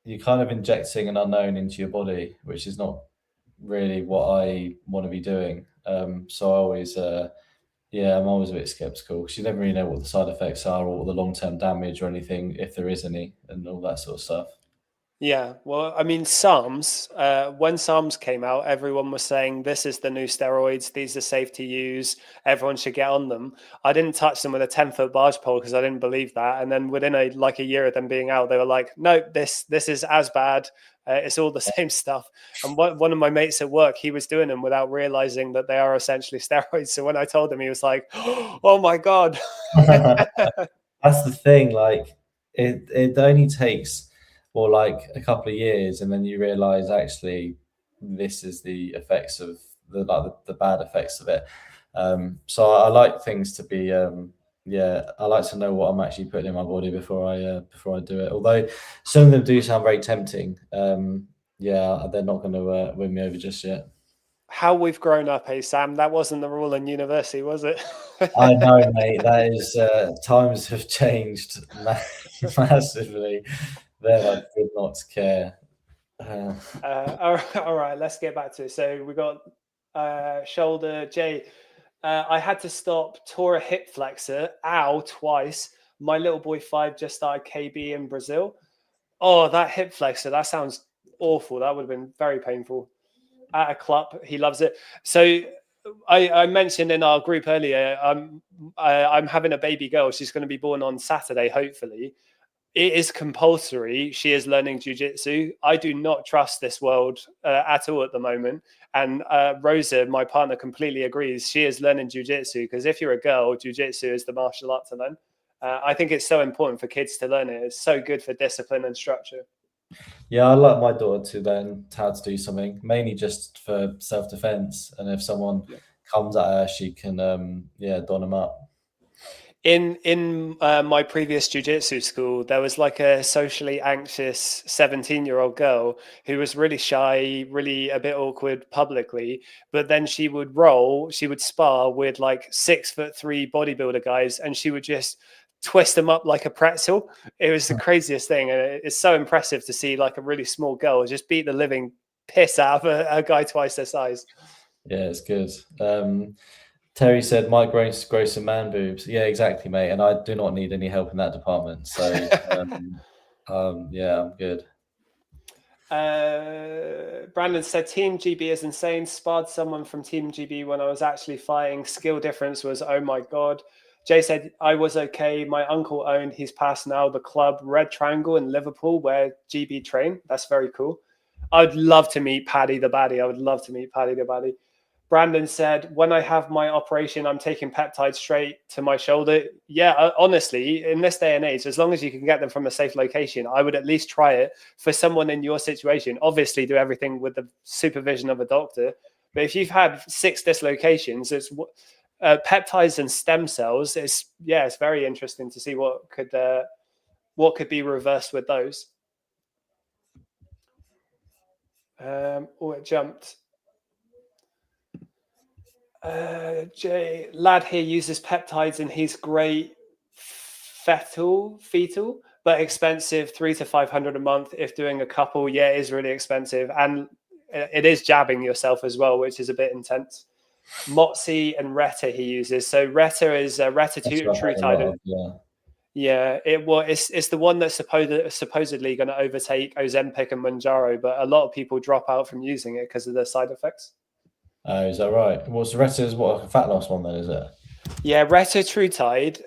you're kind of injecting an unknown into your body, which is not really what I want to be doing. So I always, I'm always a bit skeptical because you never really know what the side effects are or the long-term damage or anything, if there is any, and all that sort of stuff. Yeah, well, I mean, SARMs, when SARMs came out, everyone was saying, this is the new steroids, these are safe to use, everyone should get on them. I didn't touch them with a 10-foot barge pole because I didn't believe that. And then within a year of them being out, they were like, no, this is as bad. It's all the same stuff. And one of my mates at work, he was doing them without realizing that they are essentially steroids. So when I told him, he was like, oh my God. That's the thing. Like, it only takes like a couple of years, and then you realize actually this is the effects of the bad effects of it. So I like things to be yeah, I like to know what I'm actually putting in my body before I do it. Although some of them do sound very tempting. Yeah, they're not going to win me over just yet. How we've grown up, hey Sam. That wasn't the rule in university, was it? I know, mate. That is times have changed massively. Then I did not care. All right, let's get back to it. So we got shoulder. Jay, I had to stop, tore a hip flexor, ow, twice. My little boy 5 just started KB in Brazil. Oh, that hip flexor, that sounds awful. That would have been very painful. At a club, he loves it. So I mentioned in our group earlier, I'm having a baby girl. She's going to be born on Saturday, hopefully. It is compulsory. She is learning jiu-jitsu. I do not trust this world at all at the moment. And Rosa, my partner, completely agrees. She is learning jiu-jitsu because if you're a girl, jiu-jitsu is the martial art to learn. I think it's so important for kids to learn it. It's so good for discipline and structure. Yeah, I like my daughter to learn how to do something, mainly just for self-defense. And if someone comes at her, she can, don them up. In my previous jiu-jitsu school, there was like a socially anxious 17-year-old girl who was really shy, really a bit awkward publicly, but then she would spar with like 6'3" bodybuilder guys, and she would just twist them up like a pretzel. It was the craziest thing, and it's so impressive to see like a really small girl just beat the living piss out of a guy twice their size. Yeah, it's good. Terry said, "Mike grow some man boobs." Yeah, exactly, mate. And I do not need any help in that department. So, yeah, I'm good. Brandon said, "Team GB is insane. Sparred someone from Team GB when I was actually fighting. Skill difference was, oh my God." Jay said, "I was okay. My uncle owned, he's passed now, the club Red Triangle in Liverpool where GB train. That's very cool. I'd love to meet Paddy the Baddie. I would love to meet Paddy the Baddie." Brandon said, "When I have my operation, I'm taking peptides straight to my shoulder." Yeah, honestly, in this day and age, as long as you can get them from a safe location, I would at least try it for someone in your situation. Obviously, do everything with the supervision of a doctor. But if you've had 6 dislocations, it's peptides and stem cells. It's very interesting to see what could be reversed with those. It jumped. Jay, lad here uses peptides and he's great fetal, but expensive, 300 to 500 a month. If doing a couple, it is really expensive. And it is jabbing yourself as well, which is a bit intense. Motzi and Retta he uses. So Retta is retatrutide. It's the one that's supposedly going to overtake Ozempic and Mounjaro, but a lot of people drop out from using it because of the side effects. Oh, is that right? What's Retta's a fat loss one then, is it? Yeah, retatrutide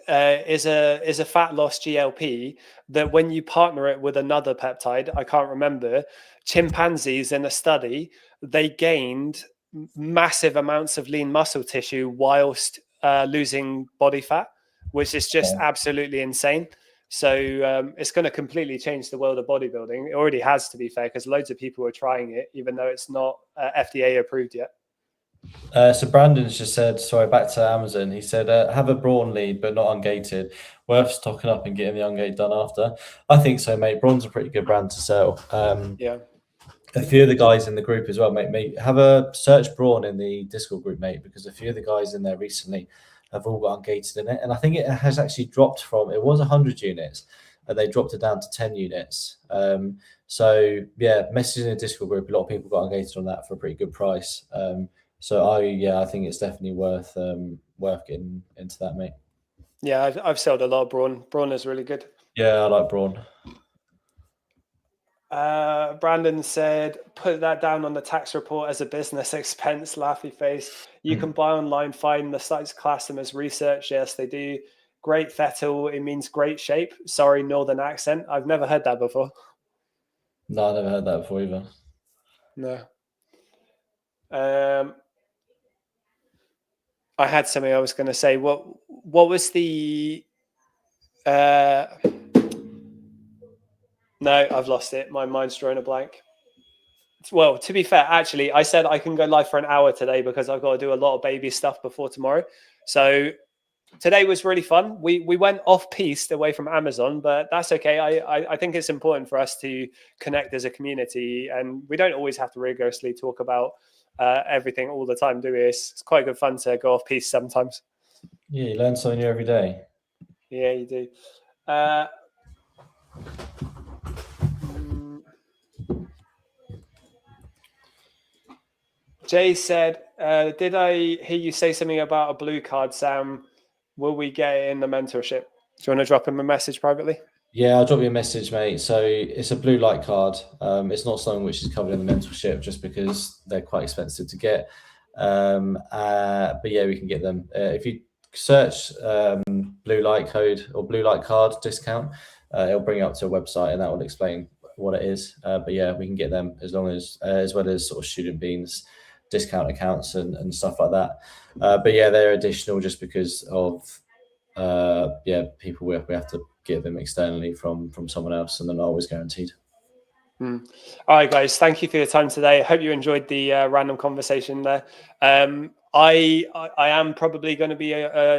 is a fat loss GLP that when you partner it with another peptide, I can't remember, chimpanzees in a study, they gained massive amounts of lean muscle tissue whilst losing body fat, which is just absolutely insane. So it's going to completely change the world of bodybuilding. It already has, to be fair, because loads of people are trying it, even though it's not FDA approved yet. So Brandon's just said, sorry, back to Amazon. He said, have a Braun lead, but not ungated. Worth stocking up and getting the ungate done after. I think so, mate. Braun's a pretty good brand to sell. A few of the guys in the group as well, mate. Have a search Braun in the Discord group, mate, because a few of the guys in there recently have all got ungated in it. And I think it has actually dropped from, it was 100 units, and they dropped it down to 10 units. So, yeah, messaging in the Discord group, a lot of people got ungated on that for a pretty good price. So I think it's definitely worth getting into that, mate. Yeah, I've sold a lot of Braun. Braun is really good. Yeah, I like Braun. Brandon said, "Put that down on the tax report as a business expense." Laughy face. You can buy online, find the sites, class them as research. Yes, they do. Great fetal. It means great shape. Sorry, northern accent. I've never heard that before. No, I never heard that before either. No. I had something I was going to say. What was the? No, I've lost it. My mind's drawing a blank. Well, to be fair, actually, I said I can go live for an hour today because I've got to do a lot of baby stuff before tomorrow. So today was really fun. We went off piste away from Amazon, but that's okay. I think it's important for us to connect as a community, and we don't always have to rigorously talk about everything all the time, do we? It's quite good fun to go off piste sometimes. Yeah, you learn something new every day. Yeah, you do. Jay said, did I hear you say something about a blue card, Sam? Will we get it in the mentorship? Do you want to drop him a message privately? Yeah, I'll drop you a message, mate. So it's a blue light card. It's not something which is covered in the mentorship just because they're quite expensive to get. But yeah, we can get them. If you search blue light code or blue light card discount, it'll bring you up to a website and that will explain what it is. But yeah, we can get them as well as sort of Student Beans discount accounts and stuff like that. But yeah, they're additional just because of people we have to get them externally from someone else, and they're not always guaranteed. All right, guys, thank you for your time today. I hope you enjoyed the random conversation there. I am probably going to be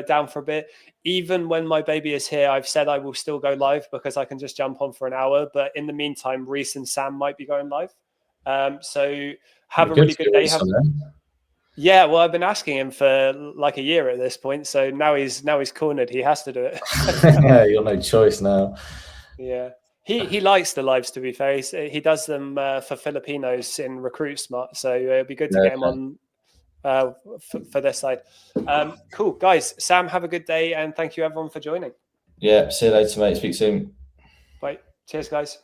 down for a bit. Even when my baby is here, I've said I will still go live because I can just jump on for an hour. But in the meantime, Reese and Sam might be going live. So have a really good day. Yeah, well, I've been asking him for like a year at this point, so now he's cornered. He has to do it. Yeah, you've no choice now. Yeah, he likes the lives. To be fair, he does them for Filipinos in Recruit Smart, so it'd be good to get him on for this side. Cool, guys. Sam, have a good day, and thank you everyone for joining. Yeah, see you later, mate. Speak soon. Bye. Cheers, guys.